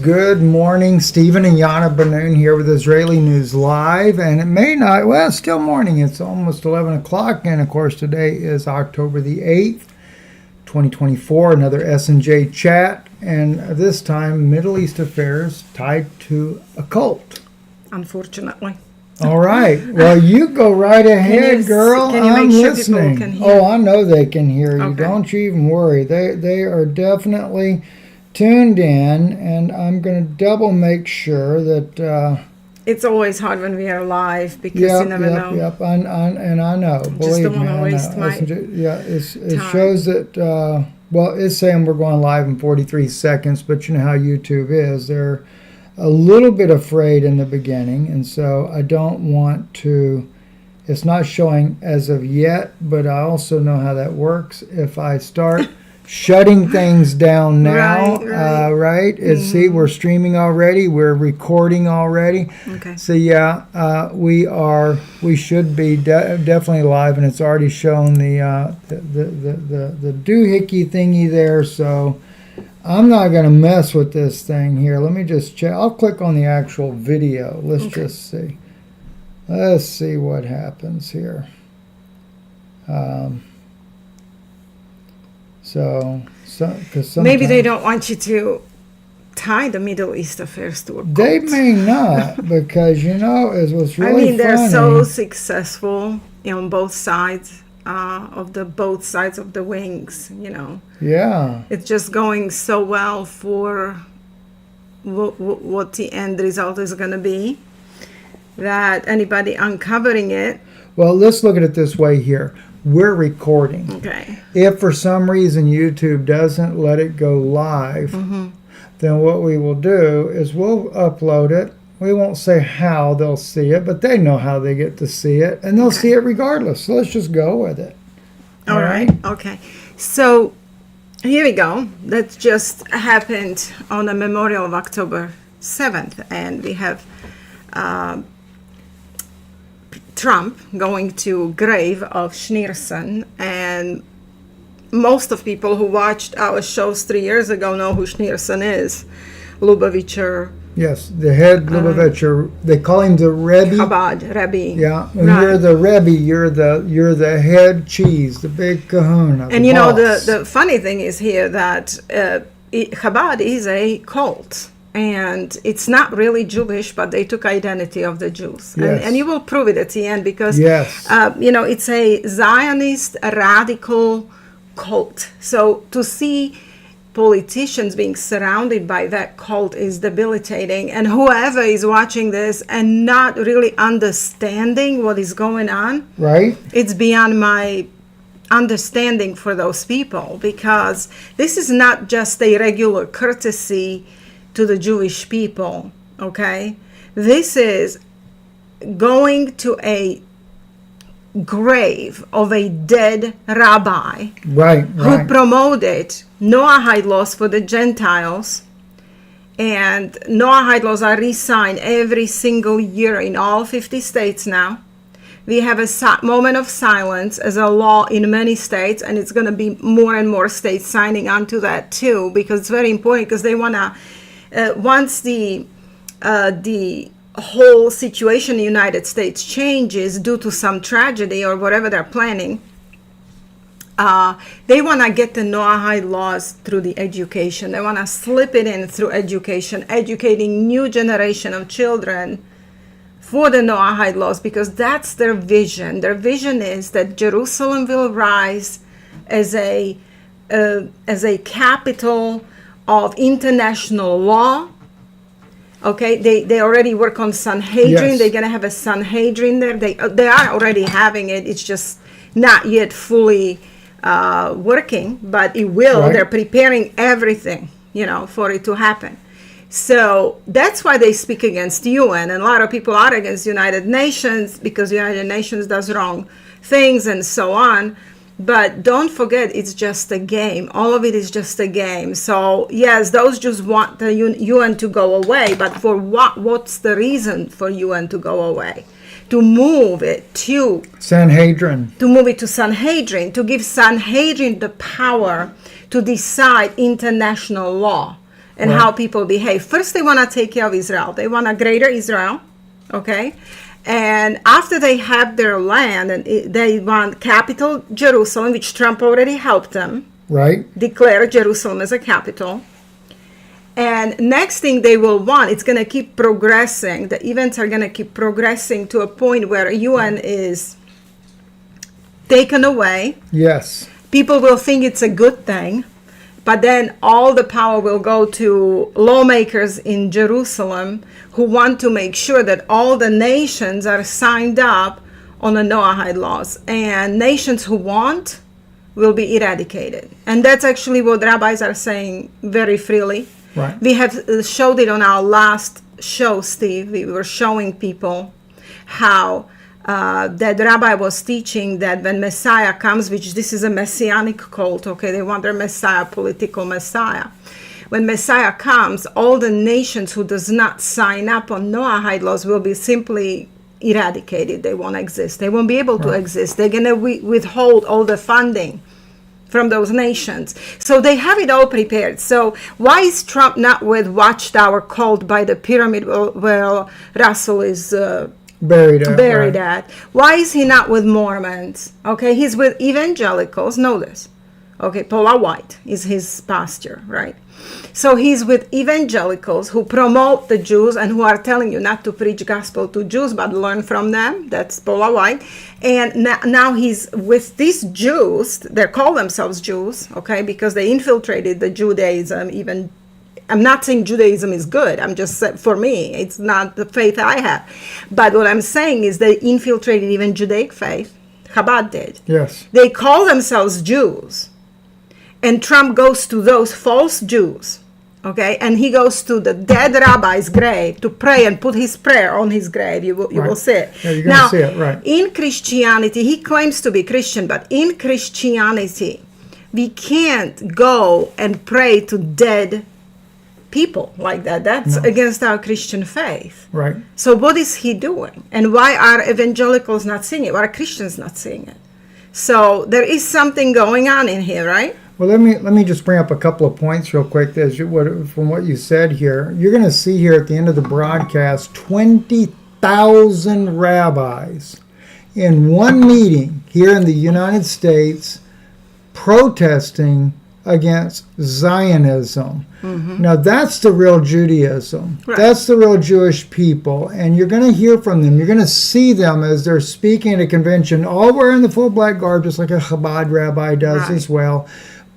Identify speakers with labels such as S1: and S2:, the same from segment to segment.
S1: Good morning. Stephen and Yana Benoon here with Israeli News Live. And it may not, well, it's still morning. It's almost 11 o'clock. And of course, today is October the 8th, 2024. Another S&J chat. And this time, Middle East affairs tied to a cult.
S2: Unfortunately.
S1: All right. Well, you go right ahead, girl.
S2: Can you
S1: I'm
S2: make sure
S1: listening.
S2: people can hear?
S1: Oh, I know they can hear you.
S2: Okay.
S1: Don't you even worry. They are definitely tuned in, and I'm going to double make sure that...
S2: it's always hard when we are live because you never know.
S1: Yep, and I know.
S2: Just
S1: Believe
S2: don't
S1: me,
S2: want to
S1: I
S2: waste
S1: know.
S2: my
S1: It
S2: time.
S1: shows that, well, it's saying we're going live in 43 seconds, but you know how YouTube is. They're a little bit afraid in the beginning, and so I don't want to... It's not showing as of yet, but I also know how that works. If I start... shutting things down now, right? See, we're streaming already. We're recording already.
S2: Okay.
S1: So yeah, we should be definitely live, and it's already shown the doohickey thingy there. So I'm not going to mess with this thing here. Let me just check. I'll click on the actual video. Let's just see. Let's see what happens here. So, because
S2: maybe they don't want you to tie the Middle East affairs to a cult.
S1: They may not, because it was really.
S2: I mean, they're
S1: funny.
S2: so successful on both sides of the wings.
S1: Yeah.
S2: It's just going so well for what the end result is going to be, that anybody uncovering it.
S1: Well, let's look at it this way here. We're recording.
S2: Okay.
S1: If for some reason YouTube doesn't let it go live, then what we will do is we'll upload it. We won't say how they'll see it, but they know how they get to see it, and they'll see it regardless. So let's just go with it.
S2: All right. Okay. So here we go. That just happened on the memorial of October 7th, and we have Trump going to grave of Schneerson, and most of people who watched our shows 3 years ago know who Schneerson is. Lubavitcher.
S1: Yes, the head Lubavitcher. They call him the Rebbe.
S2: Chabad, Rebbe.
S1: Yeah, when you're the Rebbe, you're the head cheese, the big kahuna.
S2: And the funny thing is here that Chabad is a cult. And it's not really Jewish, but they took identity of the Jews.
S1: Yes.
S2: And you will prove it at the end because,
S1: yes.
S2: It's a Zionist radical cult. So to see politicians being surrounded by that cult is debilitating. And whoever is watching this and not really understanding what is going on,
S1: right?
S2: It's beyond my understanding for those people, because this is not just a regular courtesy to the Jewish people, okay? This is going to a grave of a dead rabbi who promoted Noahide laws for the Gentiles, and Noahide laws are re-signed every single year in all 50 states now. We have a moment of silence as a law in many states, and it's going to be more and more states signing on to that too, because it's very important, because they want to once the whole situation in the United States changes due to some tragedy or whatever they're planning, they want to get the Noahide laws through the education. They want to slip it in through education, educating new generation of children for the Noahide laws, because that's their vision. Their vision is that Jerusalem will rise as a capital of international law. Okay, they already work on Sanhedrin.
S1: Yes.
S2: They're going to have a Sanhedrin there. They are already having it. It's just not yet fully working, but it will.
S1: Right.
S2: They're preparing everything, for it to happen. So that's why they speak against UN, and a lot of people are against United Nations because United Nations does wrong things and so on. But don't forget, it's just a game. All of it is just a game. So, yes, those Jews want the UN to go away, but for what? What's the reason for UN to go away? To move it to
S1: Sanhedrin.
S2: To move it to Sanhedrin, to give Sanhedrin the power to decide international law. and how people behave. First, they want to take care of Israel. They want a greater Israel, okay? And after they have their land, and they want capital Jerusalem, which Trump already helped them declare Jerusalem as a capital. And next thing they will want, it's going to keep progressing. The events are going to keep progressing to a point where UN is taken away.
S1: Yes.
S2: People will think it's a good thing, but then all the power will go to lawmakers in Jerusalem who want to make sure that all the nations are signed up on the Noahide laws. And nations who want will be eradicated. And that's actually what rabbis are saying very freely.
S1: Right.
S2: We have showed it on our last show, Steve. We were showing people how that rabbi was teaching that when Messiah comes, which this is a messianic cult, okay, they want their Messiah, political Messiah. When Messiah comes, all the nations who does not sign up on Noahide laws will be simply eradicated. They won't exist. They won't be able to exist. They're going to withhold all the funding from those nations. So they have it all prepared. So why is Trump not with Watchtower called by the pyramid where Russell is buried at? Why is he not with Mormons? Okay, he's with evangelicals. Know this. Okay, Paula White is his pastor, right? So he's with evangelicals who promote the Jews and who are telling you not to preach gospel to Jews, but learn from them. That's Paula White. And now he's with these Jews. They call themselves Jews, okay, because they infiltrated the Judaism. Even I'm not saying Judaism is good. I'm just saying, for me, it's not the faith I have. But what I'm saying is they infiltrated even Judaic faith. Chabad did.
S1: Yes.
S2: They call themselves Jews. And Trump goes to those false Jews, okay? And he goes to the dead rabbi's grave to pray and put his prayer on his grave. You will see it.
S1: Yeah, you're going to see it, right.
S2: In Christianity, he claims to be Christian, but in Christianity, we can't go and pray to dead people like that. That's against our Christian faith.
S1: Right.
S2: So what is he doing? And why are evangelicals not seeing it? Why are Christians not seeing it? So there is something going on in here, right?
S1: Well, let me just bring up a couple of points real quick from what you said here. You're going to see here at the end of the broadcast 20,000 rabbis in one meeting here in the United States protesting against Zionism. Mm-hmm. Now, that's the real Judaism. Right. That's the real Jewish people. And you're going to hear from them. You're going to see them as they're speaking at a convention, all wearing the full black garb, just like a Chabad rabbi does as well,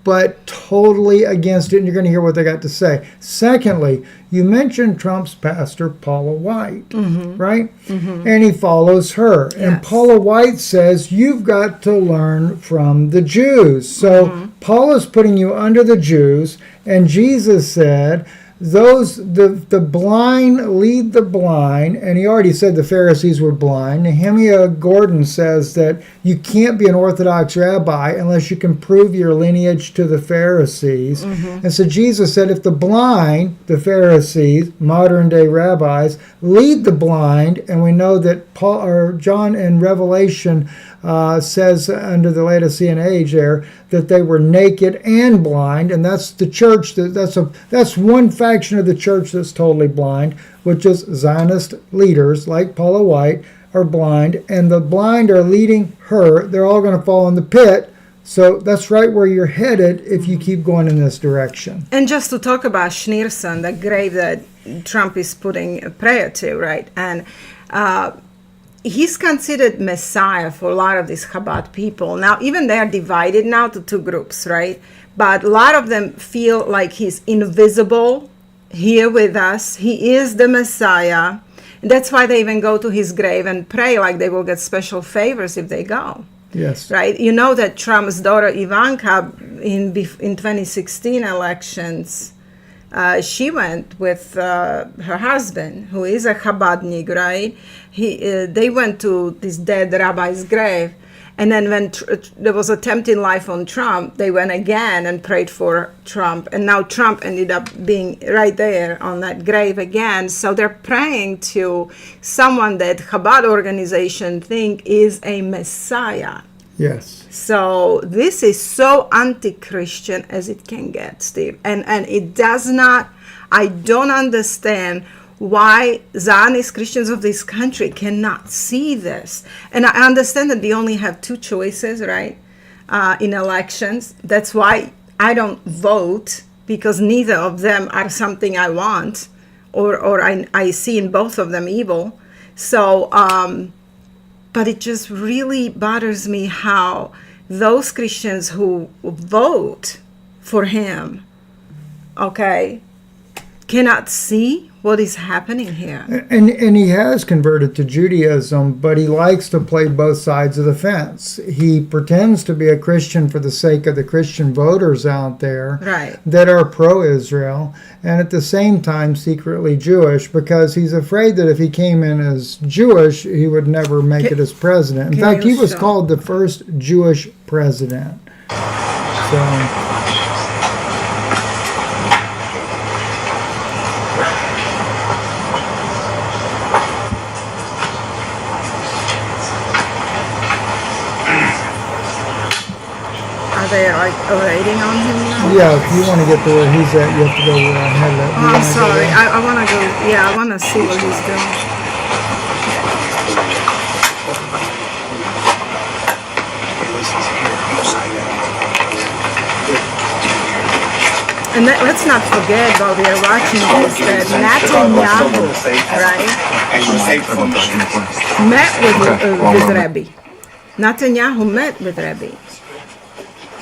S1: but totally against it. And you're going to hear what they got to say. Secondly, you mentioned Trump's pastor, Paula White, right? Mm-hmm. And he follows her. Yes. And Paula White says, you've got to learn from the Jews. So Paula's putting you under the Jews. And Jesus said, the blind lead the blind, and he already said the Pharisees were blind. Nehemiah Gordon says that you can't be an Orthodox rabbi unless you can prove your lineage to the Pharisees. And so Jesus said, if the blind, the Pharisees, modern day rabbis, lead the blind, and we know that John in Revelation says under the Laodicean age there that they were naked and blind, and that's the church. That's one faction of the church that's totally blind, which is Zionist leaders like Paula White are blind, and the blind are leading her. They're all going to fall in the pit. So that's right where you're headed if you keep going in this direction.
S2: And just to talk about Schneerson, the grave that Trump is putting a prayer to, right? And he's considered Messiah for a lot of these Chabad people. Now, even they are divided now to two groups, right? But a lot of them feel like he's invisible here with us. He is the Messiah. And that's why they even go to his grave and pray like they will get special favors if they go.
S1: Yes.
S2: Right? You know that Trump's daughter Ivanka in 2016 elections, she went with her husband, who is a Chabadnik, right? They went to this dead rabbi's grave. And then when there was attempting life on Trump, they went again and prayed for Trump. And now Trump ended up being right there on that grave again. So they're praying to someone that Chabad organization think is a Messiah.
S1: Yes.
S2: So this is so anti-Christian as it can get, Steve. And it does not I don't understand why Zionist Christians of this country cannot see this. And I understand that we only have two choices, right, in elections. That's why I don't vote, because neither of them are something I want, or I see in both of them evil. So, but it just really bothers me how those Christians who vote for him, okay, cannot see what is happening here.
S1: And he has converted to Judaism, but he likes to play both sides of the fence. He pretends to be a Christian for the sake of the Christian voters out there,
S2: right,
S1: that are pro-Israel, and at the same time secretly Jewish, because he's afraid that if he came in as Jewish, he would never make it as president. In fact, he was called the first Jewish president. So...
S2: They're like rating on him now?
S1: Yeah, if you want to get to where he's at, you have to go where I had that.
S2: Oh, I'm sorry. I want to go. Yeah, I want to see what he's doing. And let's not forget, while we are watching this, that Netanyahu, right, met with Rebbe. Netanyahu met with Rebbe.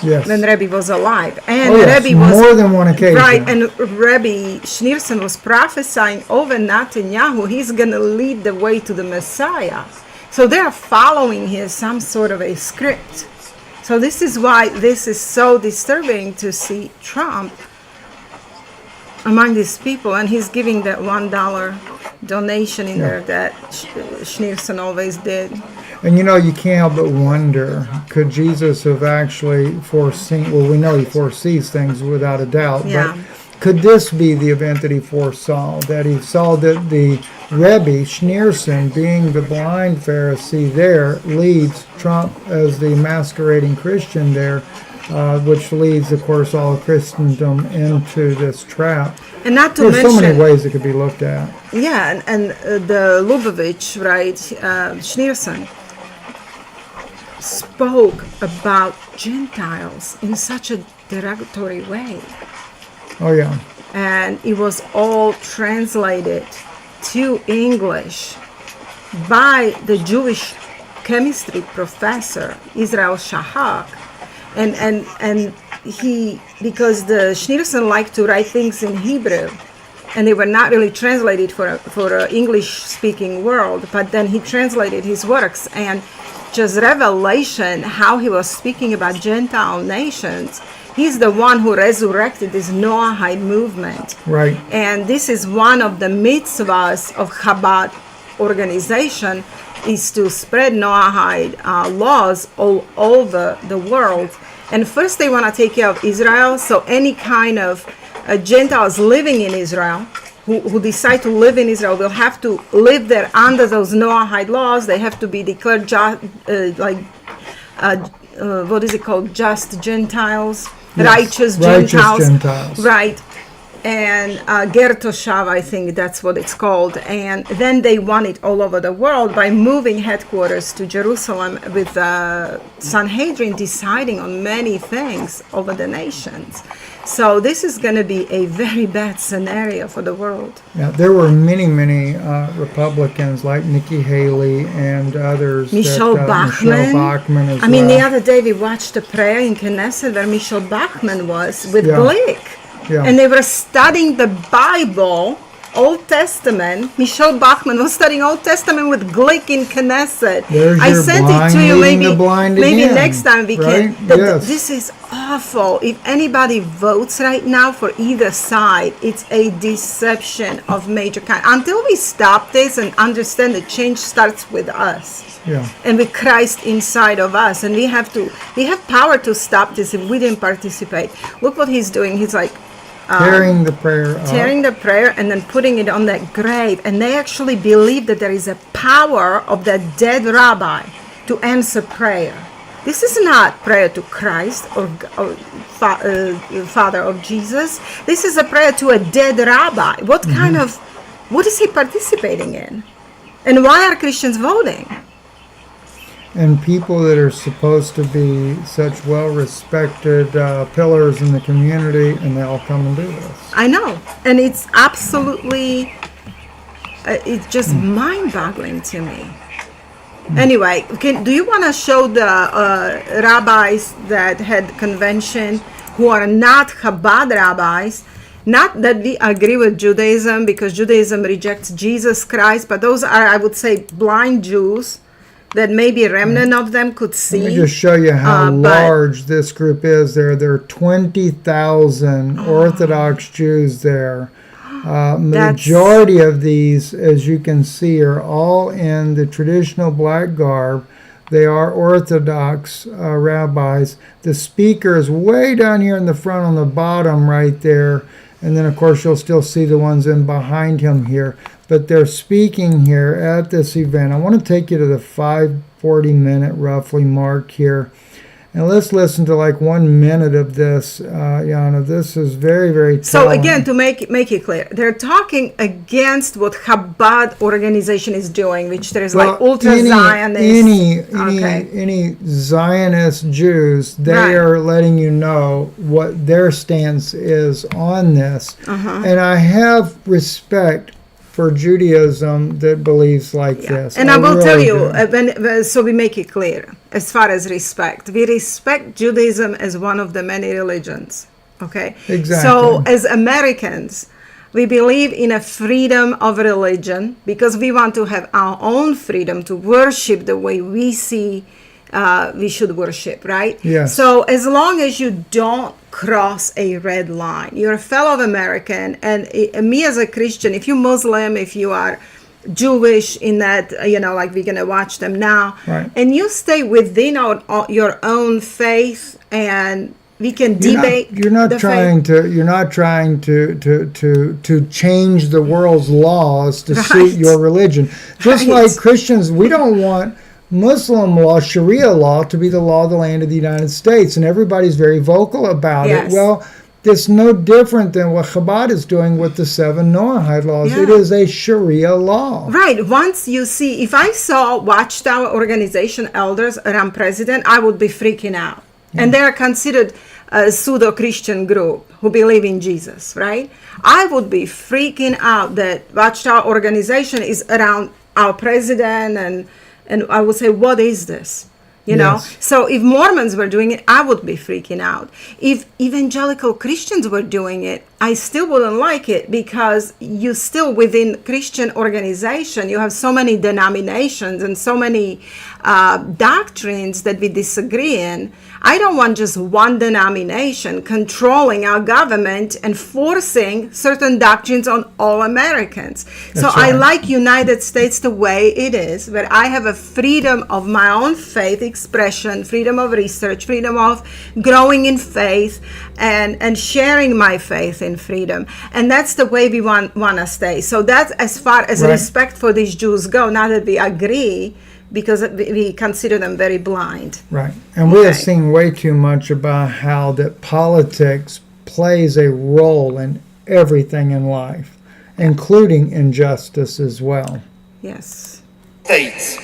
S1: Yes.
S2: When Rebbe was alive. And
S1: yes,
S2: Rebbe was
S1: more than one occasion.
S2: Right, and Rebbe Schneerson was prophesying over Netanyahu, he's going to lead the way to the Messiah. So they're following here some sort of a script. So this is why this is so disturbing to see Trump among these people, and he's giving that $1 donation in there that Schneerson always did.
S1: And you know, you can't help but wonder, could Jesus have actually foreseen, well, we know he foresees things without a doubt, but could this be the event that he foresaw? That he saw that the Rebbe, Schneerson, being the blind Pharisee there, leads Trump as the masquerading Christian there, which leads, of course, all of Christendom into this trap.
S2: And not to
S1: There's
S2: mention,
S1: so many ways it could be looked at.
S2: Yeah, and the Lubavitch, right, Schneerson, spoke about Gentiles in such a derogatory way.
S1: Oh, yeah.
S2: And it was all translated to English by the Jewish chemistry professor, Israel Shahak. And he, because the Schneerson liked to write things in Hebrew, and they were not really translated for an English-speaking world, but then he translated his works, and just revelation, how he was speaking about Gentile nations. He's the one who resurrected this Noahide movement.
S1: Right.
S2: And this is one of the mitzvahs of Chabad organization, is to spread Noahide laws all over the world. And first they want to take care of Israel, so any kind of Gentiles living in Israel, who decide to live in Israel, will have to live there under those Noahide laws. They have to be declared what is it called? Just Gentiles, yes. Righteous Gentiles. Right. And Ger Toshav, I think that's what it's called. And then they want it all over the world by moving headquarters to Jerusalem, with Sanhedrin deciding on many things over the nations. So this is going to be a very bad scenario for the world.
S1: Yeah, there were many Republicans like Nikki Haley and others.
S2: Michelle Bachmann
S1: as
S2: I mean, the other day we watched a prayer in Knesset where Michelle Bachmann was with Glick.
S1: Yeah.
S2: And they were studying the Bible, Old Testament. Michelle Bachmann was studying Old Testament with Glick in Knesset. I sent it to you. Maybe next time we can.
S1: Yes.
S2: This is awful. If anybody votes right now for either side, it's a deception of major kind. Until we stop this and understand that change starts with us.
S1: Yeah.
S2: And with Christ inside of us. And we have power to stop this if we didn't participate. Look what he's doing. He's like,
S1: tearing the prayer
S2: and then putting it on that grave. And they actually believe that there is a power of that dead rabbi to answer prayer. This is not prayer to Christ or Father of Jesus. This is a prayer to a dead rabbi. What is he participating in? And why are Christians voting?
S1: And people that are supposed to be such well-respected pillars in the community, and they all come and do this.
S2: I know. And it's absolutely, it's just mind-boggling to me. Anyway, do you want to show the rabbis that had convention who are not Chabad rabbis? Not that we agree with Judaism, because Judaism rejects Jesus Christ, but those are, I would say, blind Jews that maybe a remnant of them could see.
S1: Let me just show you how large this group is. There are 20,000 Orthodox Jews there. Majority of these, as you can see, are all in the traditional black garb. They are Orthodox rabbis. The speaker is way down here in the front on the bottom right there. And then, of course, you'll still see the ones in behind him here. But they're speaking here at this event. I want to take you to the 5:40 minute roughly mark here. And let's listen to like 1 minute of this, Yana. This is very, very telling.
S2: So again, to make it clear, they're talking against what Chabad organization is doing, which there's like ultra-Zionists.
S1: Any Zionist Jews, they are letting you know what their stance is on this. And I have respect for Judaism that believes like this.
S2: And I will tell you, so we make it clear, as far as respect. We respect Judaism as one of the many religions, okay?
S1: Exactly.
S2: So as Americans, we believe in a freedom of religion because we want to have our own freedom to worship the way we see we should worship, right?
S1: Yes.
S2: So as long as you don't cross a red line, you're a fellow American, and me as a Christian, if you're Muslim, if you are Jewish, in that, like we're going to watch them now,
S1: right,
S2: and you stay within your own faith, and we can debate.
S1: You're not trying to change the world's laws to suit your religion. Just like Christians, we don't want Muslim law, Sharia law, to be the law of the land of the United States, and everybody's very vocal about it. Well, it's no different than what Chabad is doing with the 7 Noahide laws. It is a Sharia law.
S2: Right. Once you see, if I saw Watchtower organization elders around president, I would be freaking out. And they're considered a pseudo-Christian group who believe in Jesus, right? I would be freaking out that Watchtower organization is around our president, and I would say, what is this? You know? So if Mormons were doing it, I would be freaking out. If evangelical Christians were doing it, I still wouldn't like it, because you still, within Christian organization, you have so many denominations and so many doctrines that we disagree in. I don't want just one denomination controlling our government and forcing certain doctrines on all Americans. So I like United States the way it is, where I have a freedom of my own faith expression, freedom of research, freedom of growing in faith, and sharing my faith in freedom. And that's the way we want to stay. So that's as far as respect for these Jews go, not that we agree, because we consider them very blind.
S1: Right. And we have seen way too much about how that politics plays a role in everything in life, including injustice as well.
S2: Yes.
S3: States.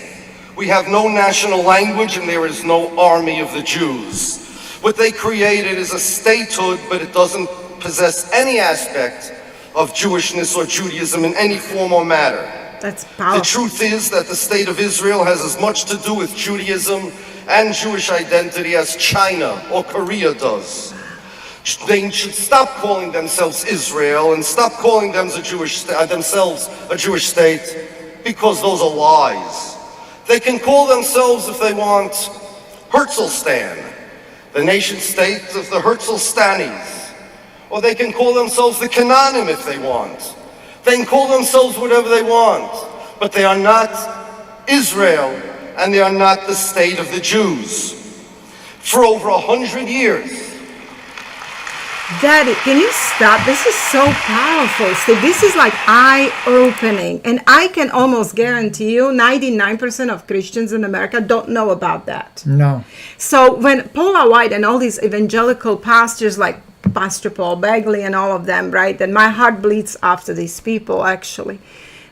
S3: We have no national language, and there is no army of the Jews. What they created is a statehood, but it doesn't possess any aspect of Jewishness or Judaism in any form or matter.
S2: That's powerful.
S3: The truth is that the state of Israel has as much to do with Judaism and Jewish identity as China or Korea does. They should stop calling themselves Israel and stop calling themselves a Jewish state, because those are lies. They can call themselves, if they want, Herzlstan, the nation state of the Herzlstanis. Or they can call themselves the Canaanim if they want. They can call themselves whatever they want, but they are not Israel, and they are not the state of the Jews. For over 100 years,
S2: Daddy, can you stop? This is so powerful, Steve. This is like eye-opening. And I can almost guarantee you 99% of Christians in America don't know about that.
S1: No.
S2: So when Paula White and all these evangelical pastors like Pastor Paul Bagley and all of them, right? And my heart bleeds after these people, actually,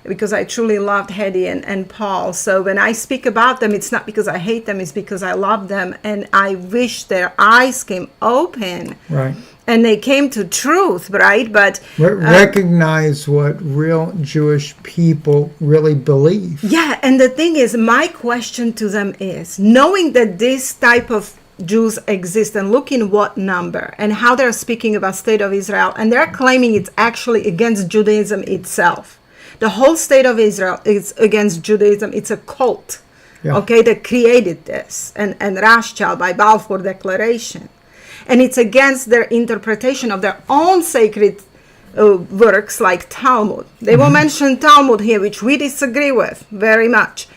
S2: because I truly loved Hedy and Paul. So when I speak about them, it's not because I hate them, it's because I love them. And I wish their eyes came open.
S1: Right.
S2: And they came to truth, right? But
S1: recognize what real Jewish people really believe.
S2: yeah, and the thing is, my question to them is, knowing that this type of Jews exist and looking what number and how they're speaking about state of Israel, and they're claiming it's actually against Judaism itself. The whole state of Israel is against Judaism. It's a cult, okay, that created this, and Rothschild by Balfour Declaration. And it's against their interpretation of their own sacred works like Talmud. They will mention Talmud here, which we disagree with very much.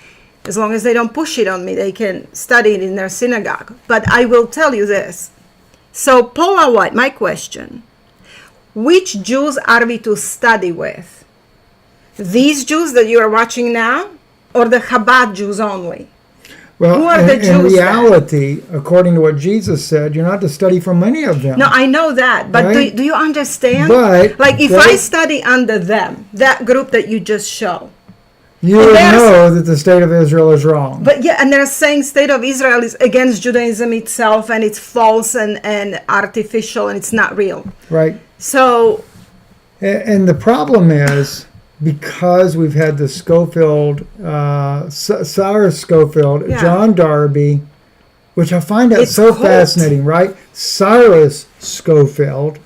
S2: As long as they don't push it on me, they can study it in their synagogue. But I will tell you this. So Paula White, my question, which Jews are we to study with? These Jews that you are watching now, or the Chabad Jews only?
S1: Well,
S2: Who are the
S1: in
S2: Jews
S1: reality, according to what Jesus said, you're not to study from any of them.
S2: No, I know that, but
S1: Right?
S2: do you understand?
S1: But
S2: like if
S1: they-
S2: I study under them, that group that you just show,
S1: you would know that the state of Israel is wrong.
S2: but yeah, and they're saying state of Israel is against Judaism itself, and it's false and artificial, and it's not real.
S1: Right.
S2: So
S1: And the problem is, because we've had the Schofield, Cyrus Schofield,
S2: Yeah.
S1: John Darby, which I find out
S2: It's
S1: so
S2: cult.
S1: fascinating, right? Cyrus Schofield,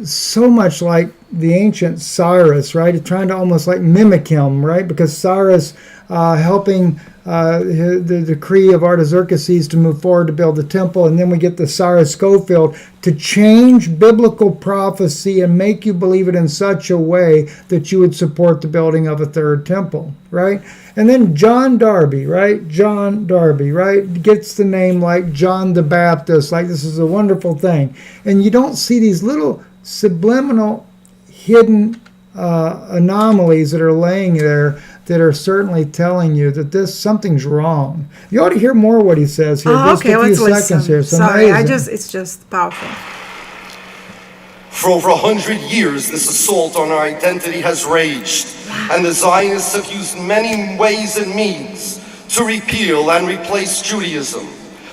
S1: so much like the ancient Cyrus, right? Trying to almost like mimic him, right? Because Cyrus helping the decree of Artaxerxes to move forward to build the temple, and then we get the Cyrus Schofield to change biblical prophecy and make you believe it in such a way that you would support the building of a third temple, right? And then John Darby, right? John Darby, right? Gets the name like John the Baptist, like this is a wonderful thing. And you don't see these little subliminal hidden anomalies that are laying there that are certainly telling you that something's wrong. You ought to hear more what he says here. Just
S2: okay,
S1: a few
S2: let's
S1: seconds
S2: listen.
S1: here. It's
S2: Sorry,
S1: amazing.
S2: it's just powerful.
S3: For over 100 years, this assault on our identity has raged, and the Zionists have used many ways and means to repeal and replace Judaism.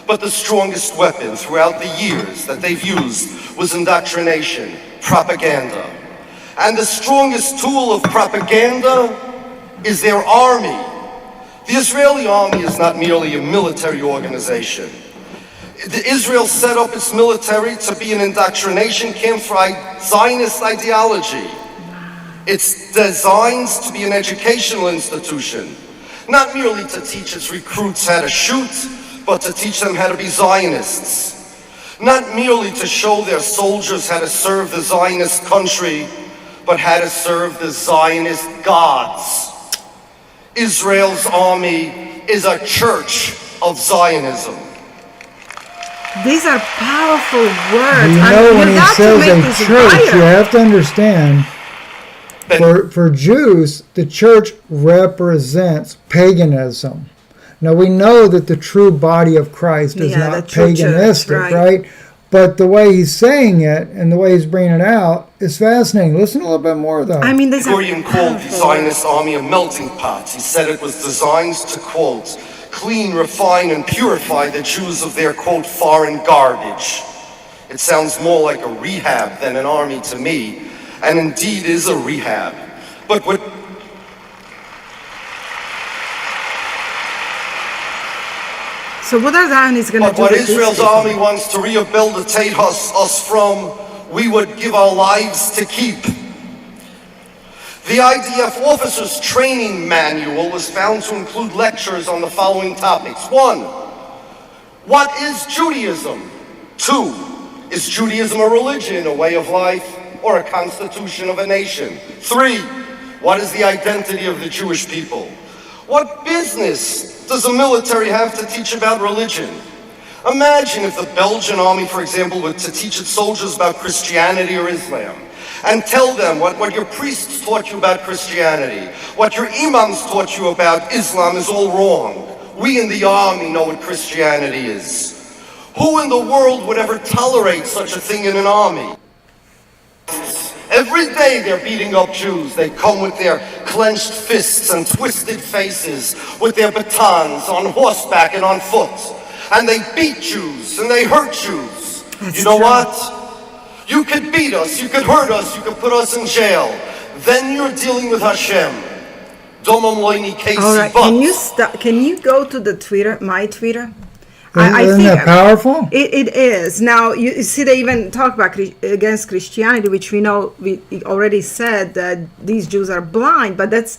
S3: But the strongest weapon throughout the years that they've used was indoctrination, propaganda. And the strongest tool of propaganda is their army. The Israeli army is not merely a military organization. Israel set up its military to be an indoctrination camp for Zionist ideology. It's designed to be an educational institution, not merely to teach its recruits how to shoot, but to teach them how to be Zionists. Not merely to show their soldiers how to serve the Zionist country, but how to serve the Zionist gods. Israel's army is a church of Zionism.
S2: These are powerful words.
S1: You know, when he
S2: got to
S1: says
S2: make
S1: a
S2: this
S1: church,
S2: vital.
S1: you have to understand, for Jews, the church represents paganism. Now, we know that the true body of Christ is
S2: Yeah, the
S1: not
S2: true church,
S1: paganistic, right? But the way he's saying it and the way he's bringing it out is fascinating. Listen a little bit more, though.
S2: I mean, these are
S3: Gurion called the
S2: powerful.
S3: Zionist army a melting pot. He said it was designed to, quote, clean, refine, and purify the Jews of their, quote, foreign garbage. It sounds more like a rehab than an army to me, and indeed is a rehab. But what
S2: So what are Zionists going to
S3: But
S2: do
S3: what
S2: with
S3: Israel's
S2: this?
S3: army wants to rehabilitate us from, we would give our lives to keep. The IDF officer's training manual was found to include lectures on the following topics. 1, what is Judaism? 2, is Judaism a religion, a way of life, or a constitution of a nation? 3, what is the identity of the Jewish people? What business does the military have to teach about religion? Imagine if the Belgian army, for example, were to teach its soldiers about Christianity or Islam, and tell them what your priests taught you about Christianity, what your imams taught you about Islam is all wrong. We in the army know what Christianity is. Who in the world would ever tolerate such a thing in an army? Every day they're beating up Jews. They come with their clenched fists and twisted faces, with their batons, on horseback and on foot. And they beat Jews, and they hurt Jews. You know what? You could beat us, you could hurt us, you could put us in jail. Then you're dealing with Hashem. All
S2: right, can you go to the Twitter, my Twitter?
S1: Isn't that powerful?
S2: It is. Now, you see, they even talk about against Christianity, which we already said that these Jews are blind, but that's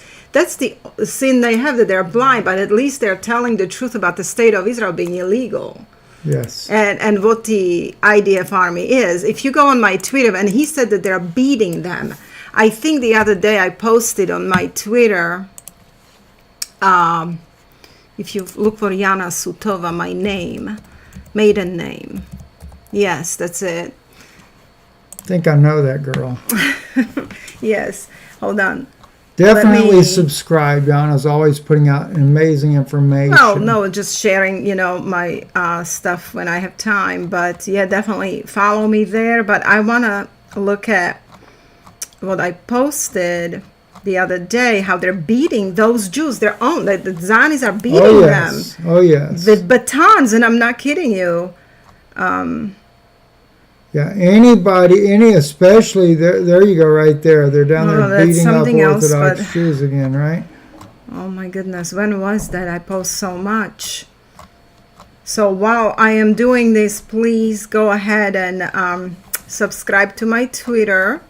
S2: the sin they have, that they're blind, but at least they're telling the truth about the state of Israel being illegal.
S1: Yes.
S2: And what the IDF army is. If you go on my Twitter, and he said that they're beating them. I think the other day I posted on my Twitter, if you look for Yana Sutova, my name, maiden name. Yes, that's it.
S1: I think I know that girl.
S2: Yes, hold on.
S1: Definitely subscribe. Yana's always putting out amazing information.
S2: No, just sharing, my stuff when I have time. But yeah, definitely follow me there. But I want to look at what I posted the other day, how they're beating those Jews, their own, the Zionists are beating them.
S1: Oh, yes.
S2: With batons, and I'm not kidding you.
S1: Especially, there you go right there. They're down there beating up Orthodox Jews again, right?
S2: Oh my goodness, when was that? I post so much. So while I am doing this, please go ahead and subscribe to my Twitter.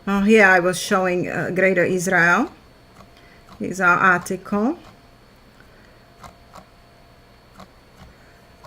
S2: Oh, here I was showing Greater Israel. Here's our article.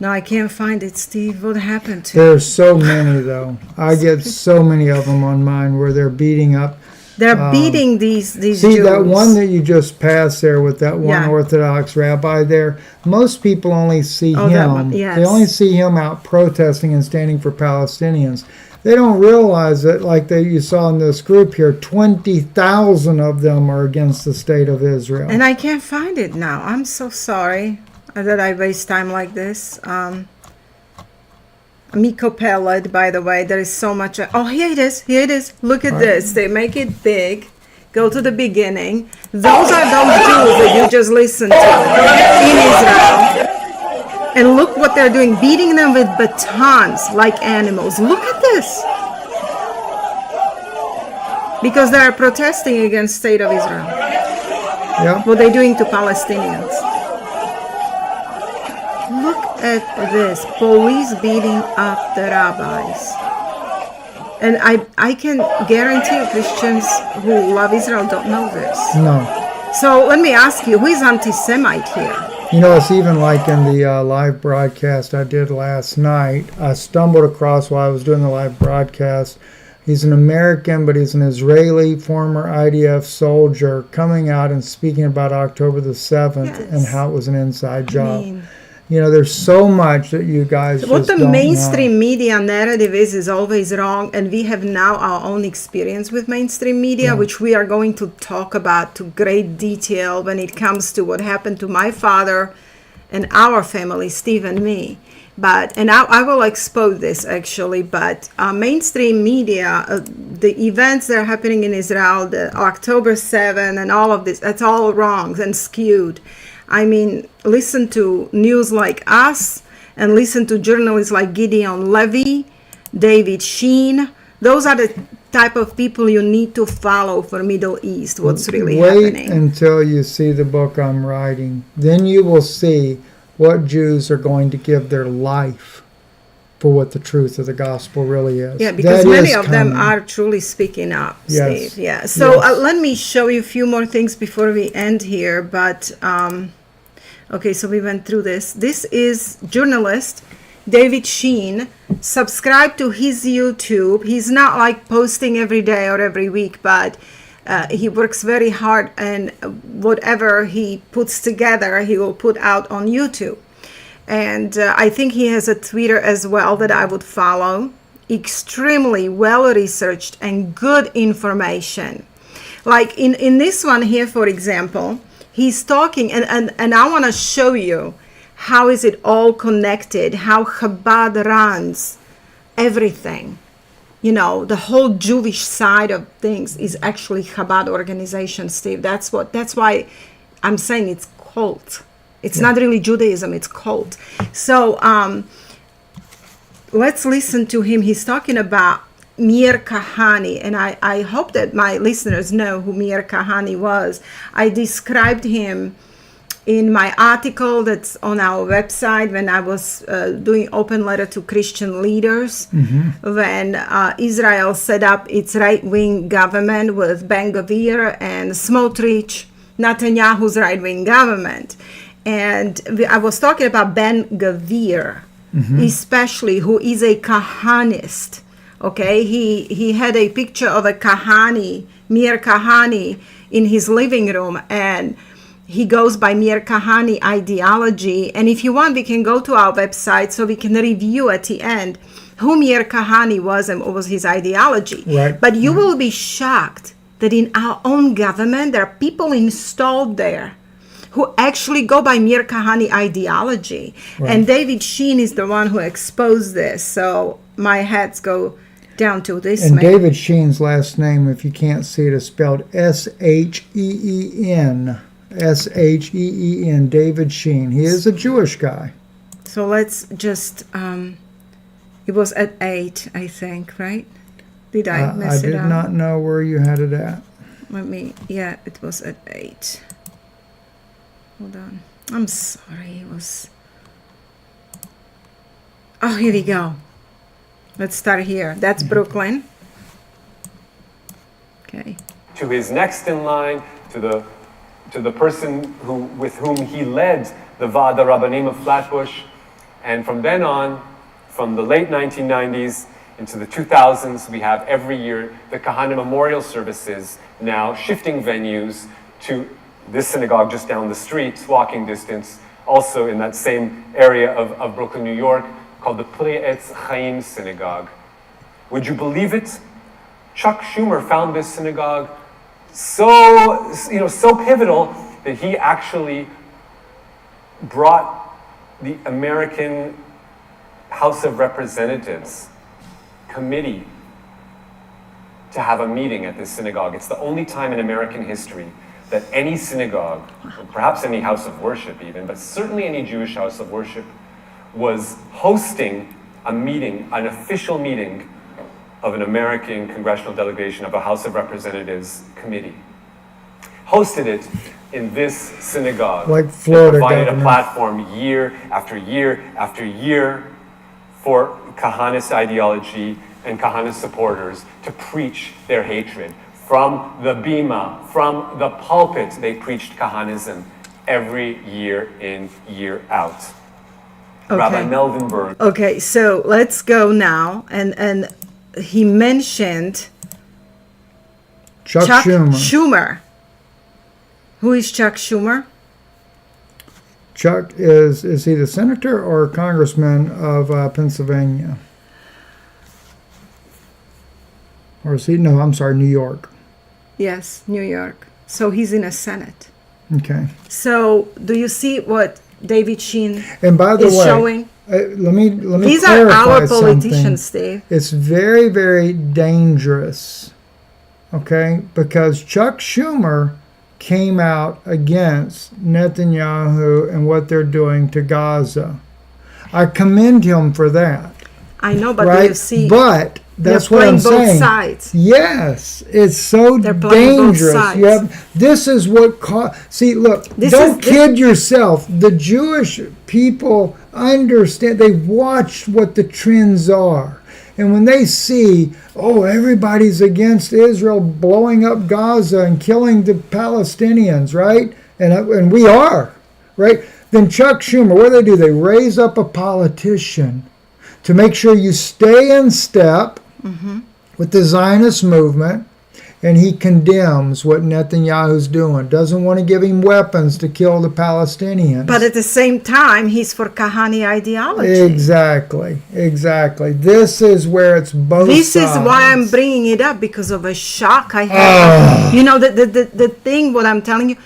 S2: No, I can't find it, Steve. What happened to it?
S1: There's so many, though. I get so many of them on mine where they're beating up.
S2: They're beating these Jews.
S1: See, that one that you just passed there with that one Orthodox rabbi there, most people only see him. They only see him out protesting and standing for Palestinians. They don't realize that, like you saw in this group here, 20,000 of them are against the state of Israel.
S2: And I can't find it now. I'm so sorry that I waste time like this. Miko Pellet, by the way, there is so much. Oh, here it is. Here it is. Look at this. They make it big. Go to the beginning. Those are those Jews that you just listened to in Israel. And look what they're doing, beating them with batons like animals. Look at this. Because they are protesting against the state of Israel.
S1: Yeah.
S2: What they're doing to Palestinians. Look at this. Police beating up the rabbis. And I can guarantee you Christians who love Israel don't know this.
S1: No.
S2: So let me ask you, who is anti-Semite here?
S1: It's even like in the live broadcast I did last night. I stumbled across while I was doing the live broadcast. He's an American, but he's an Israeli former IDF soldier coming out and speaking about October the 7th and how it was an inside job. There's so much that you guys just don't know.
S2: What the mainstream media narrative is always wrong, and we have now our own experience with mainstream media, which we are going to talk about to great detail when it comes to what happened to my father and our family, Steve and me. And I will expose this actually, but mainstream media, the events that are happening in Israel, the October 7 and all of this, that's all wrong and skewed. I mean, listen to news like us and listen to journalists like Gideon Levy, David Sheen. Those are the type of people you need to follow for Middle East, what's really happening.
S1: Wait until you see the book I'm writing. Then you will see what Jews are going to give their life for what the truth of the gospel really is.
S2: Yeah, because many of them are truly speaking up,
S1: yes.
S2: Steve. Yeah. So let me show you a few more things before we end here. But, okay, so we went through this. This is journalist David Sheen. Subscribe to his YouTube. He's not like posting every day or every week, but he works very hard, and whatever he puts together, he will put out on YouTube. And I think he has a Twitter as well that I would follow. Extremely well researched and good information. Like in this one here, for example, he's talking, and I want to show you how is it all connected, how Chabad runs everything. You know, the whole Jewish side of things is actually Chabad organization, Steve. That's why I'm saying it's cult. It's not really Judaism, it's cult. So let's listen to him. He's talking about Meir Kahane, and I hope that my listeners know who Meir Kahane was. I described him in my article that's on our website when I was doing open letter to Christian leaders, when Israel set up its right-wing government with Ben Gvir and Smotrich, Netanyahu's right-wing government. And I was talking about Ben Gvir, especially, who is a Kahanist. Okay, he had a picture of a Kahane, Meir Kahane, in his living room, and he goes by Meir Kahane ideology. And if you want, we can go to our website so we can review at the end who Meir Kahane was and what was his ideology.
S1: Right.
S2: But you will be shocked that in our own government, there are people installed there who actually go by Meir Kahane ideology.
S1: Right.
S2: And David Sheen is the one who exposed this. So my hats go down to this
S1: And
S2: man.
S1: David Sheen's last name, if you can't see it, is spelled S-H-E-E-N. S-H-E-E-N, David Sheen. He is a Jewish guy.
S2: So let's just, it was at 8, I think, right? Did I mess
S1: I
S2: it
S1: did
S2: up?
S1: not know where you had it at.
S2: Yeah, it was at 8. Hold on. I'm sorry, it was... Oh, here we go. Let's start here. That's Brooklyn. Okay.
S4: To his next in line, to the person with whom he led the Vada Rabbanim of Flatbush, and from then on, from the late 1990s into the 2000s, we have every year the Kahana Memorial Services, now shifting venues to this synagogue just down the street, walking distance, also in that same area of Brooklyn, New York, called the Pnei Etz Chaim Synagogue. Would you believe it? Chuck Schumer found this synagogue so pivotal that he actually brought the American House of Representatives committee to have a meeting at this synagogue. It's the only time in American history that any synagogue, or perhaps any house of worship even, but certainly any Jewish house of worship, was hosting a meeting, an official meeting of an American congressional delegation of a House of Representatives committee. Hosted it in this synagogue.
S1: Like Florida
S4: provided
S1: governor.
S4: a platform year after year after year for Kahanist ideology and Kahanist supporters to preach their hatred. From the bima, from the pulpit, they preached Kahanism every year in, year out.
S2: Okay.
S4: Rabbi Melvinberg.
S2: Okay, so let's go now. And he mentioned
S1: Chuck
S2: Schumer. Who is Chuck Schumer?
S1: Chuck is he the senator or congressman of Pennsylvania? Or is he, no, I'm sorry, New York.
S2: Yes, New York. So he's in a Senate.
S1: Okay.
S2: So do you see what David Sheen
S1: And by the
S2: is
S1: way,
S2: showing?
S1: let me
S2: These are
S1: clarify
S2: our politicians,
S1: something.
S2: Steve.
S1: It's very, very dangerous, okay? Because Chuck Schumer came out against Netanyahu and what they're doing to Gaza. I commend him for that.
S2: I know, but
S1: right?
S2: you see,
S1: But that's
S2: they're
S1: what I'm
S2: playing both
S1: saying.
S2: sides.
S1: Yes, it's so
S2: They're playing both
S1: dangerous.
S2: sides.
S1: This is what see, look, don't kid yourself. The Jewish people understand. They watch what the trends are. And when they see, oh, everybody's against Israel blowing up Gaza and killing the Palestinians, right? And we are, right? Then Chuck Schumer, what do? They raise up a politician to make sure you stay in step with the Zionist movement and he condemns what Netanyahu's doing. Doesn't want to give him weapons to kill the Palestinians.
S2: But at the same time, he's for Kahani ideology.
S1: Exactly. This is where it's both
S2: This
S1: sides.
S2: is why I'm bringing it up, because of a shock I had. You know, the thing, what I'm telling you,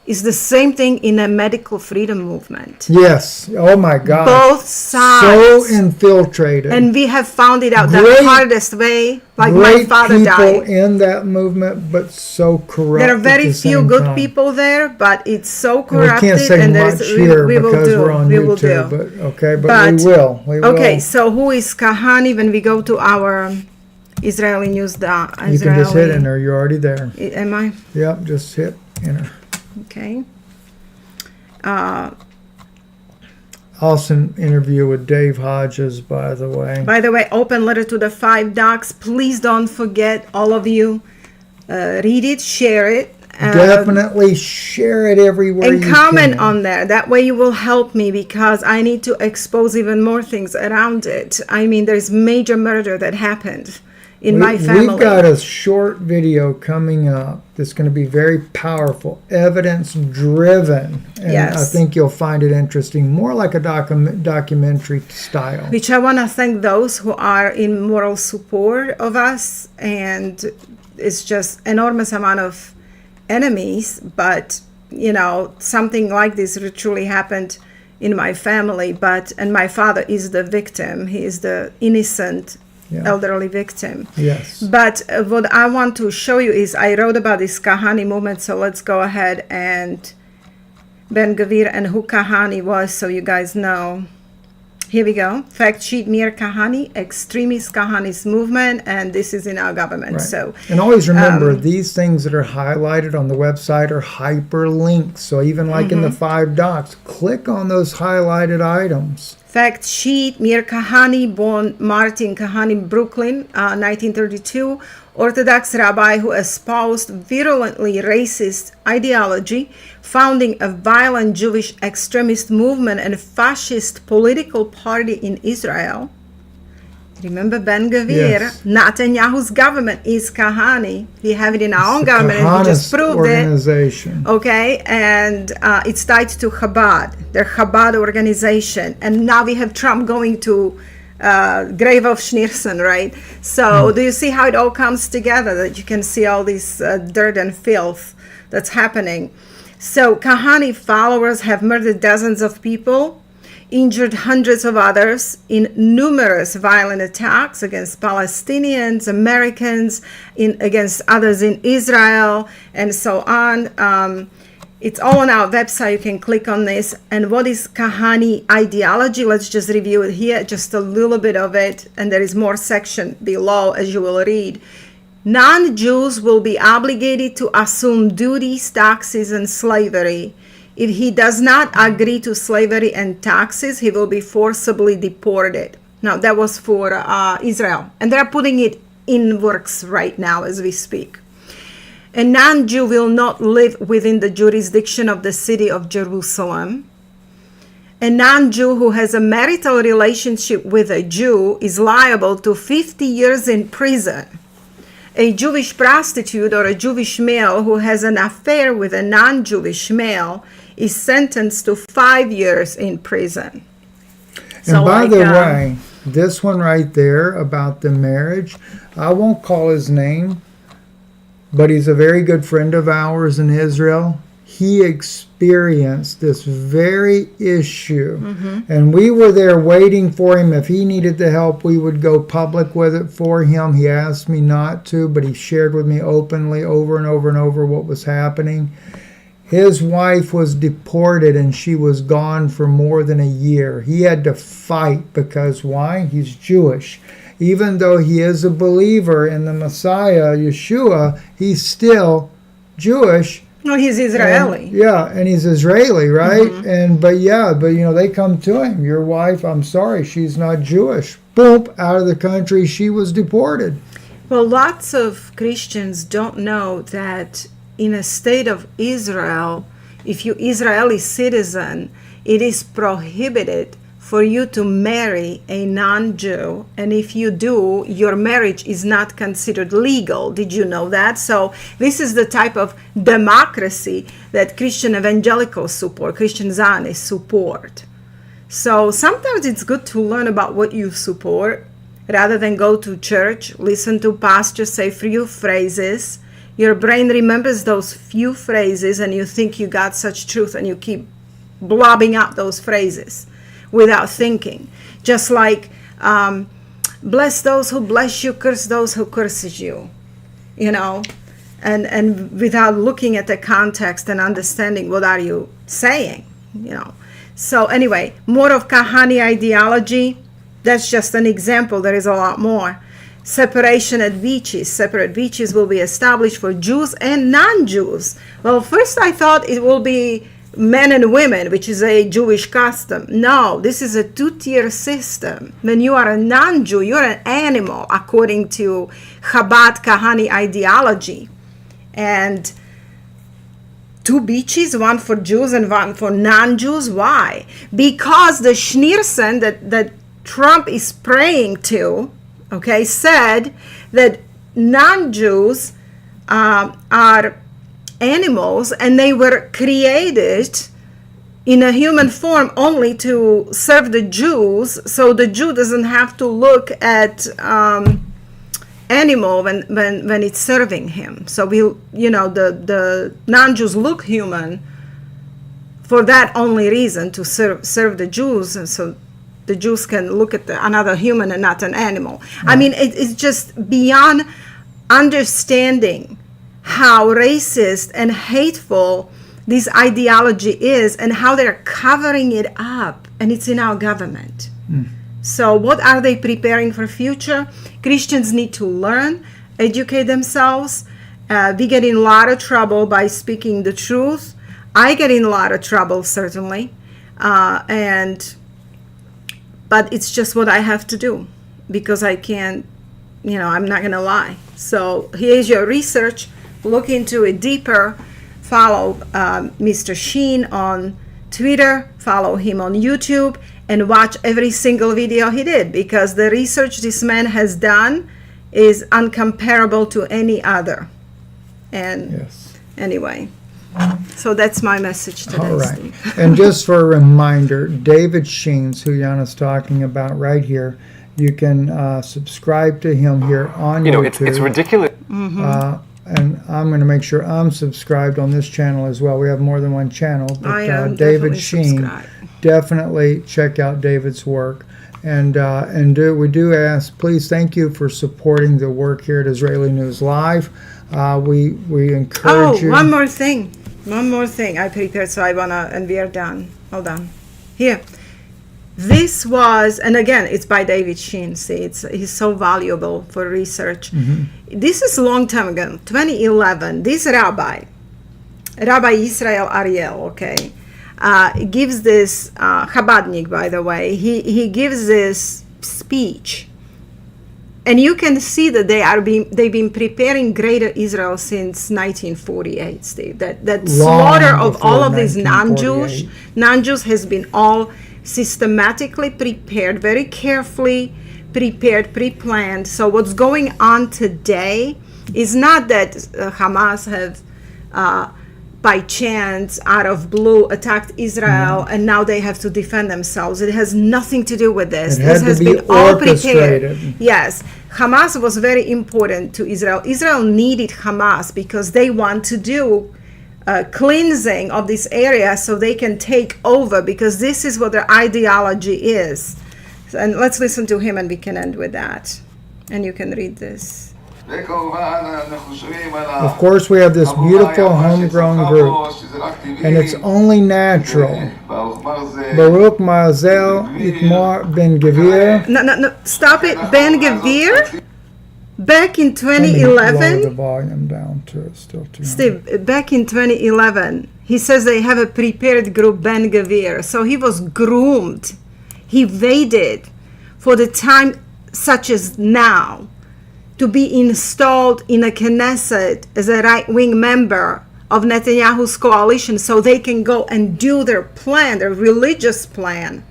S2: is the same thing in a medical freedom movement.
S1: Yes. Oh my God.
S2: Both sides.
S1: So infiltrated.
S2: And we have found it out the
S1: Great-
S2: hardest way. Like my
S1: Great
S2: father
S1: people
S2: died.
S1: in that movement, but so corrupt.
S2: There are very
S1: at the
S2: few
S1: same
S2: good
S1: time.
S2: people there, but it's so
S1: And we
S2: corrupted.
S1: can't say
S2: and there
S1: much
S2: is,
S1: here
S2: we will
S1: because
S2: do.
S1: we're on
S2: we will
S1: YouTube.
S2: do.
S1: But we will. We will.
S2: Okay, so who is Kahani when we go to our Israeli news?
S1: You can just hit enter. You're already there.
S2: Am I?
S1: Yep. Just hit enter.
S2: Okay.
S1: Awesome interview with Dave Hodges, by the way.
S2: By the way, open letter to the 5 docs. Please don't forget, all of you, read it, share it.
S1: Definitely share it everywhere
S2: And
S1: you
S2: comment
S1: can.
S2: on there. That way you will help me, because I need to expose even more things around it. I mean, there's major murder that happened in my family.
S1: We've got a short video coming up that's going to be very powerful, evidence-driven. And
S2: Yes.
S1: I think you'll find it interesting, more like a documentary style.
S2: Which I want to thank those who are in moral support of us. And it's just enormous amount of enemies. But, you know, something like this truly happened in my family. And my father is the victim. He is the innocent elderly victim.
S1: Yes.
S2: But what I want to show you is I wrote about this Kahani movement, so let's go ahead and Ben Gvir and who Kahani was, so you guys know. Here we go. Fact sheet Mir Kahani, extremist Kahani's movement, and this is in our government.
S1: Right.
S2: So
S1: and always remember, these things that are highlighted on the website are hyperlinks. So even like in the 5 docs, click on those highlighted items.
S2: Fact sheet Mir Kahani, born Martin Kahani, Brooklyn, 1932, Orthodox rabbi who espoused virulently racist ideology, founding a violent Jewish extremist movement and fascist political party in Israel. Remember Ben Gvir?
S1: Yes.
S2: Netanyahu's government is Kahani. We have it in our own government, and we just proved
S1: organization.
S2: it. Okay, and it's tied to Chabad, their Chabad organization. And now we have Trump going to grave of Schneerson, right? So do you see how it all comes together? That you can see all this dirt and filth that's happening. So Kahani followers have murdered dozens of people, injured hundreds of others in numerous violent attacks against Palestinians, Americans, against others in Israel, and so on. It's all on our website. You can click on this. And what is Kahani ideology? Let's just review it here, just a little bit of it. And there is more section below, as you will read. Non-Jews will be obligated to assume duties, taxes, and slavery. If he does not agree to slavery and taxes, he will be forcibly deported. Now, that was for Israel. And they're putting it in works right now as we speak. A non-Jew will not live within the jurisdiction of the city of Jerusalem. A non-Jew who has a marital relationship with a Jew is liable to 50 years in prison. A Jewish prostitute or a Jewish male who has an affair with a non-Jewish male is sentenced to 5 years in prison.
S1: And by the way, this one right there about the marriage, I won't call his name, but he's a very good friend of ours in Israel. He experienced this very issue. And we were there waiting for him. If he needed the help, we would go public with it for him. He asked me not to, but he shared with me openly over and over and over what was happening. His wife was deported and she was gone for more than a year. He had to fight because why? He's Jewish. Even though he is a believer in the Messiah, Yeshua, he's still Jewish.
S2: No, he's Israeli.
S1: And he's Israeli, right? But they come to him. Your wife, I'm sorry, she's not Jewish. Boom, out of the country, she was deported.
S2: Well, lots of Christians don't know that in a state of Israel, if you're Israeli citizen, it is prohibited for you to marry a non-Jew, and if you do, your marriage is not considered legal. Did you know that? So this is the type of democracy that Christian evangelicals support, Christian Zionists support. So sometimes it's good to learn about what you support rather than go to church, listen to pastors say few phrases. Your brain remembers those few phrases and you think you got such truth and you keep blobbing out those phrases without thinking. Just like, bless those who bless you, curse those who curses you, you know, and without looking at the context and understanding what are you saying, you know. So anyway, more of Kahani ideology, that's just an example. There is a lot more. Separation at beaches. Separate beaches will be established for Jews and non-Jews. Well, first I thought it will be men and women, which is a Jewish custom. No, this is a two-tier system. When you are a non-Jew, you're an animal, according to Chabad Kahani ideology. And 2 beaches, one for Jews and one for non-Jews. Why? Because the Schneerson that Trump is praying to, okay, said that non-Jews are animals and they were created in a human form only to serve the Jews, so the Jew doesn't have to look at animal when it's serving him. So the non-Jews look human for that only reason, to serve the Jews, and so the Jews can look at another human and not an animal. Right. I mean, it's just beyond understanding how racist and hateful this ideology is and how they're covering it up, and it's in our government. So what are they preparing for future? Christians need to learn, educate themselves. We get in a lot of trouble by speaking the truth. I get in a lot of trouble, certainly. But it's just what I have to do, because I can't, I'm not going to lie. So here's your research. Look into it deeper. Follow Mr. Sheen on Twitter. Follow him on YouTube. And watch every single video he did, because the research this man has done is uncomparable to any other. And yes. Anyway, so that's my message today.
S1: All right.
S2: Steve.
S1: And just for a reminder, David Sheen's, who Jana's talking about right here, you can subscribe to him here on YouTube.
S4: It's ridiculous.
S1: Mm-hmm. And I'm going to make sure I'm subscribed on this channel as well. We have more than one channel. But
S2: I am
S1: David Sheen,
S2: subscribed.
S1: Definitely check out David's work. And we do ask, please, thank you for supporting the work here at Israeli News Live. We encourage you.
S2: One more thing I prepared, so I wanna, and we are done. Hold on. Here. This was, and again, it's by David Sheen. See, he's so valuable for research. Mm-hmm. This is a long time ago, 2011. This rabbi Yisrael Ariel, okay, gives this, Chabadnik, by the way, he gives this speech. And you can see that they've been preparing Greater Israel since 1948, Steve. That slaughter of all of these non-Jews has been all systematically prepared, very carefully prepared, pre-planned. So what's going on today is not that Hamas have by chance, out of blue, attacked Israel, and now they have to defend themselves. It has nothing to do with this.
S1: This has been all prepared.
S2: Yes, Hamas was very important to Israel. Israel needed Hamas because they want to do cleansing of this area so they can take over, because this is what their ideology is. And let's listen to him and we can end with that. And you can read this.
S1: Of course, we have this beautiful homegrown group, and it's only natural. Baruch Marzel Itmar Ben Gvir.
S2: No, stop it. Ben Gvir? Back in 2011,
S1: lower the volume down to it's still too
S2: Steve, back in 2011, he says they have a prepared group, Ben Gvir. So he was groomed. He waited for the time such as now to be installed in a Knesset as a right-wing member of Netanyahu's coalition so they can go and do their plan, their religious plan.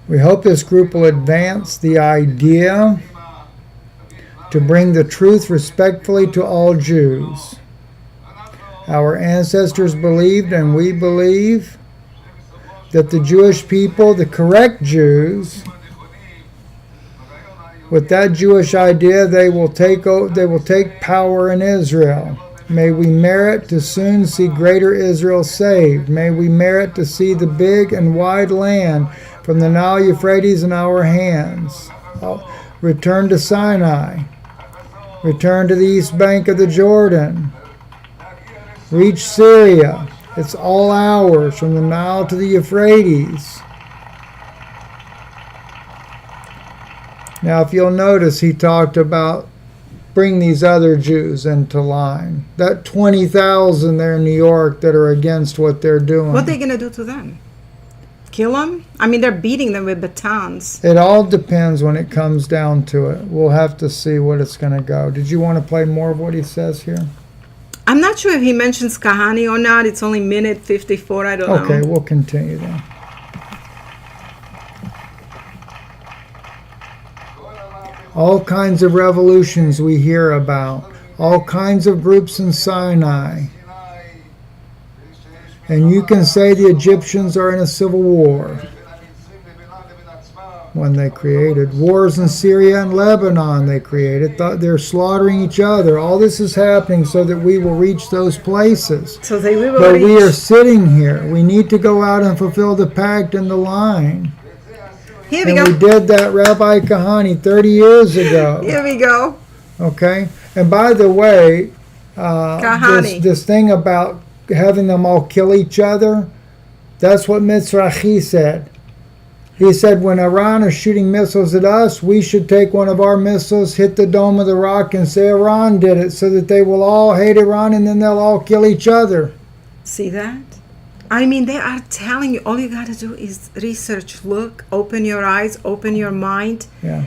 S1: We hope this group will advance the idea to bring the truth respectfully to all Jews. Our ancestors believed, and we believe, that the Jewish people, the correct Jews, with that Jewish idea, they will take power in Israel. May we merit to soon see greater Israel saved. May we merit to see the big and wide land from the Nile Euphrates in our hands. Return to Sinai. Return to the east bank of the Jordan. Reach Syria. It's all ours, from the Nile to the Euphrates. Now, if you'll notice, he talked about bring these other Jews into line. That 20,000 there in New York that are against what they're doing.
S2: What are they going to do to them? Kill them? I mean, they're beating them with batons.
S1: It all depends when it comes down to it. We'll have to see what it's going to go. Did you want to play more of what he says here?
S2: I'm not sure if he mentions Kahani or not. It's only minute 54. I don't know.
S1: Okay, we'll continue then. All kinds of revolutions we hear about. All kinds of groups in Sinai. And you can say the Egyptians are in a civil war. When they created wars in Syria and Lebanon, they created. They're slaughtering each other. All this is happening so that we will reach those places.
S2: So we will
S1: But
S2: reach.
S1: we are sitting here. We need to go out and fulfill the pact and the line.
S2: Here we
S1: And
S2: go.
S1: we did that, Rabbi Kahani, 30 years ago.
S2: Here we go.
S1: Okay? And by the way,
S2: Kahani.
S1: this thing about having them all kill each other, that's what Mizrahi said. He said, when Iran is shooting missiles at us, we should take one of our missiles, hit the dome of the rock, and say Iran did it, so that they will all hate Iran and then they'll all kill each other.
S2: See that? I mean, they are telling you, all you got to do is research, look, open your eyes, open your mind,
S1: Yeah.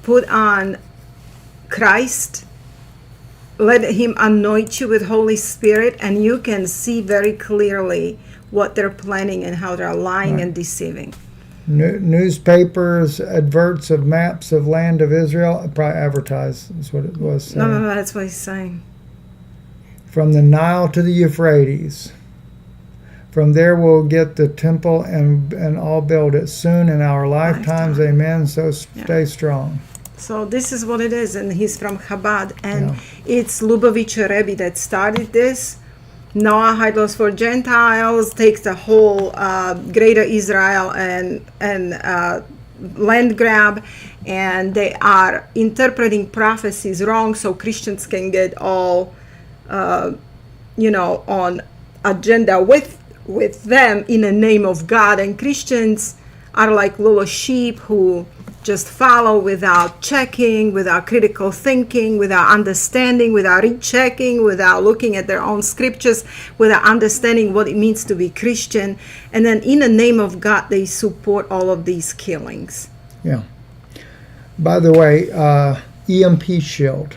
S2: put on Christ, let him anoint you with Holy Spirit, and you can see very clearly what they're planning and how they're lying
S1: Right.
S2: and deceiving.
S1: Newspapers, adverts of maps of land of Israel, probably advertise is what it was saying.
S2: No, that's what he's saying.
S1: From the Nile to the Euphrates. From there we'll get the temple and all build it soon in our lifetimes. Amen. So stay strong.
S2: So this is what it is, and he's from Chabad, and it's Lubavitch Rebbe that started this. Noah Idols for Gentiles takes the whole Greater Israel and land grab, and they are interpreting prophecies wrong, so Christians can get all, on agenda with them in the name of God, and Christians are like little sheep who just follow without checking, without critical thinking, without understanding, without rechecking, without looking at their own scriptures, without understanding what it means to be Christian. And then in the name of God, they support all of these killings.
S1: Yeah. By the way, EMP Shield.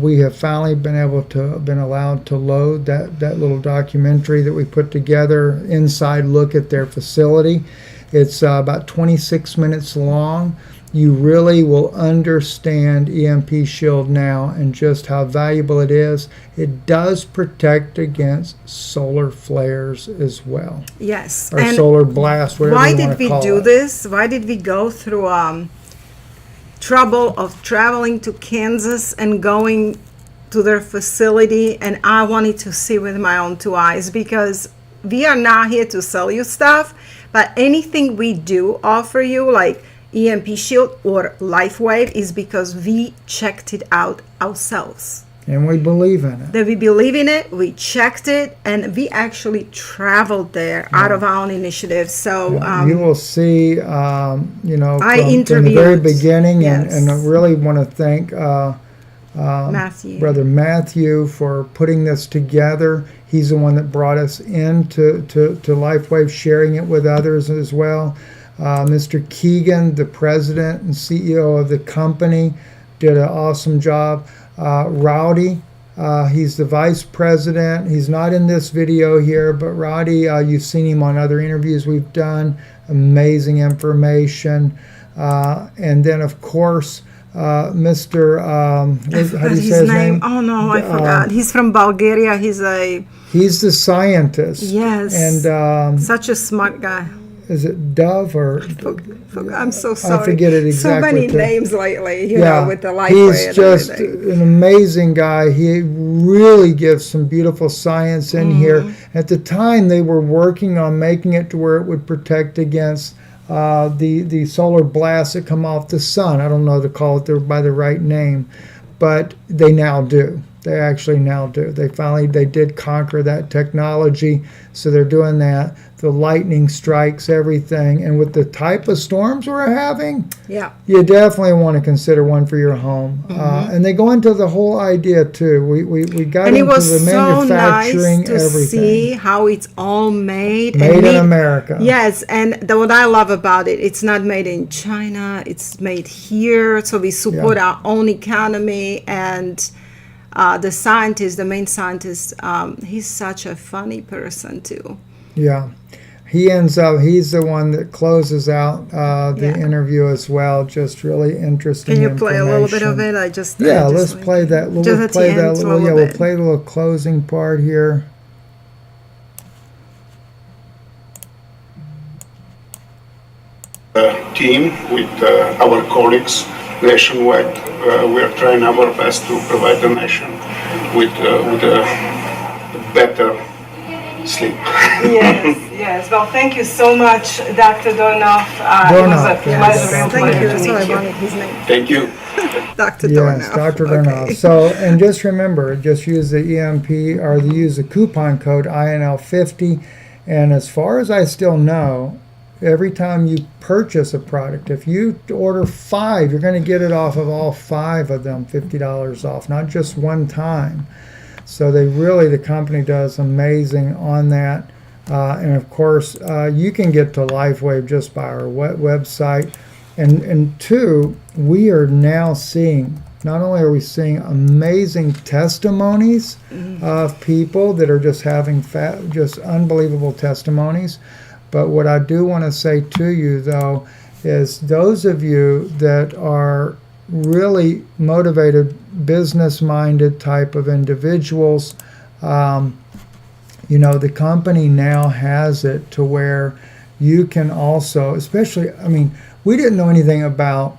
S1: We have finally been allowed to load that little documentary that we put together, inside look at their facility. It's about 26 minutes long. You really will understand EMP Shield now and just how valuable it is. It does protect against solar flares as well.
S2: Yes.
S1: Or
S2: and
S1: solar blast, whatever
S2: why
S1: you
S2: did
S1: want to
S2: we
S1: call
S2: do
S1: it.
S2: this? Why did we go through trouble of traveling to Kansas and going to their facility? And I wanted to see with my own two eyes, because we are not here to sell you stuff, but anything we do offer you, like EMP Shield or LifeWave, is because we checked it out ourselves.
S1: And we believe in it.
S2: That we believe in it, we checked it, and we actually traveled there out of our own initiative. So
S1: You will see, from the
S2: interviewed-
S1: very beginning,
S2: yes.
S1: and I really want to thank
S2: Matthew.
S1: Brother Matthew for putting this together. He's the one that brought us into to LifeWave, sharing it with others as well. Mr. Keegan, the president and CEO of the company, did an awesome job. Rowdy, He's the vice president. He's not in this video here, but Roddy, you've seen him on other interviews we've done. Amazing information. And then, of course, Mr. How do you say his name?
S2: Oh no, I forgot. He's from Bulgaria. He's
S1: the scientist.
S2: Yes.
S1: And
S2: such a smart guy.
S1: Is it Dove or?
S2: I'm so sorry.
S1: I forget it exactly.
S2: So many names lately, you know, with the life
S1: he's just an amazing guy. He really gives some beautiful science in here. At the time, they were working on making it to where it would protect against the solar blasts that come off the sun. I don't know to call it by the right name, but they now do. They actually now do. They did conquer that technology, so they're doing that. The lightning strikes everything, and with the type of storms we're having, you definitely want to consider one for your home. And they go into the whole idea too. We got into the manufacturing,
S2: it was so nice to
S1: everything.
S2: see how it's all made
S1: in America.
S2: Yes, and what I love about it, it's not made in China. It's made here, so we support our own economy. And the main scientist, he's such a funny person too.
S1: Yeah. He's the one that closes out the interview as well. Just really interesting.
S2: Can you play a little bit of it? Let's
S1: play that. We'll play the little closing part here.
S5: Team with our colleagues nationwide, we are trying our best to provide the nation with a better sleep.
S2: Yes. Well, thank you so much, Dr. Dornoff. It was a pleasure. Thank you. Sorry, I wanted his name.
S5: Thank you.
S2: Dr. Dornoff.
S1: Yes, Dr. Dornoff. Okay. So, and just remember, just use the EMP or use the coupon code INL50. And as far as I still know, every time you purchase a product, if you order 5, you're going to get it off of all 5 of them, $50 off, not just one time. So the company does amazing on that. And of course, you can get to LifeWave just by our website. And 2, we are now seeing, not only are we seeing amazing testimonies of people that are just having just unbelievable testimonies, but what I do want to say to you, though, is those of you that are really motivated, business-minded type of individuals, the company now has it to where you can also, especially, we didn't know anything about,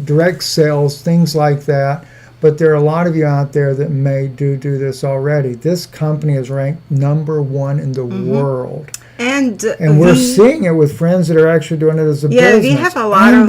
S1: direct sales, things like that, but there are a lot of you out there that may do this already. This company is ranked #1 in the world.
S2: And
S1: we're seeing it with friends that are actually doing it as a business.
S2: Yeah, we have a lot of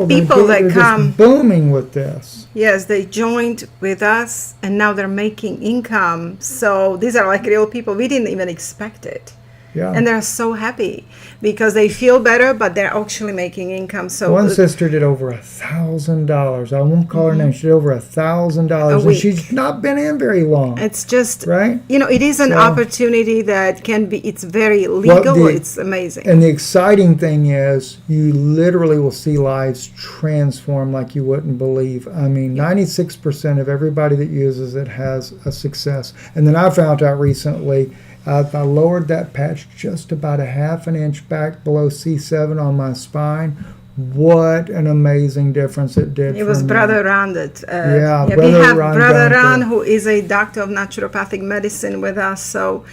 S2: people that come
S1: just booming with this.
S2: Yes, they joined with us, and now they're making income. So these are like real people. We didn't even expect it.
S1: Yeah.
S2: And they're so happy because they feel better, but they're actually making income. So
S1: one sister did over $1,000. I won't call her name. She did over $1,000, and she's not been in very long.
S2: It's just
S1: right.
S2: It is an opportunity that can be. It's very legal. It's amazing.
S1: And the exciting thing is, you literally will see lives transform like you wouldn't believe. 96% of everybody that uses it has a success. And then I found out recently. I lowered that patch just about a ½ an inch back below C7 on my spine. What an amazing difference it did.
S2: It was Brother Ron that.
S1: We have
S2: Brother Ron, who is a doctor of naturopathic medicine with us. So.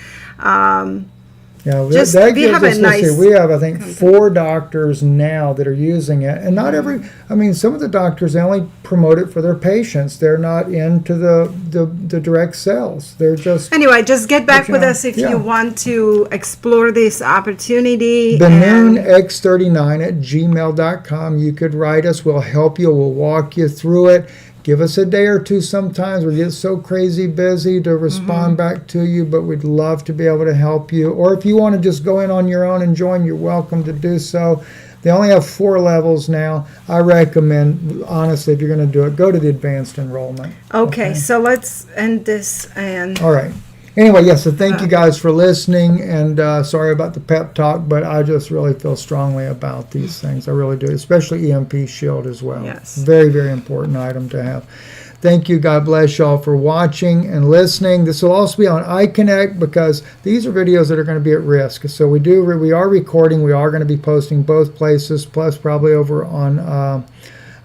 S2: We have, I think, 4 doctors now that are using it, and not every. Some of the doctors, they only promote it for their patients. They're not into the direct sales. They're just just get back with us if you want to explore this opportunity.
S1: BenoonX39@gmail.com. You could write us. We'll help you. We'll walk you through it. Give us a day or two sometimes. We get so crazy busy to respond back to you, but we'd love to be able to help you. Or if you want to just go in on your own and join, you're welcome to do so. They only have 4 levels now. I recommend, honestly, if you're going to do it, go to the advanced enrollment.
S2: Okay, so let's end this.
S1: All right. Anyway, yes, so thank you guys for listening, and sorry about the pep talk, but I just really feel strongly about these things. I really do, especially EMP Shield as well.
S2: Yes.
S1: Very, very important item to have. Thank you. God bless y'all for watching and listening. This will also be on iConnect because these are videos that are going to be at risk. So we are recording. We are going to be posting both places, plus probably over on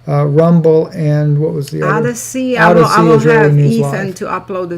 S1: Rumble and what was the other?
S2: Odyssey. I will
S1: Israeli
S2: have
S1: News
S2: Ethan
S1: Live.
S2: to upload this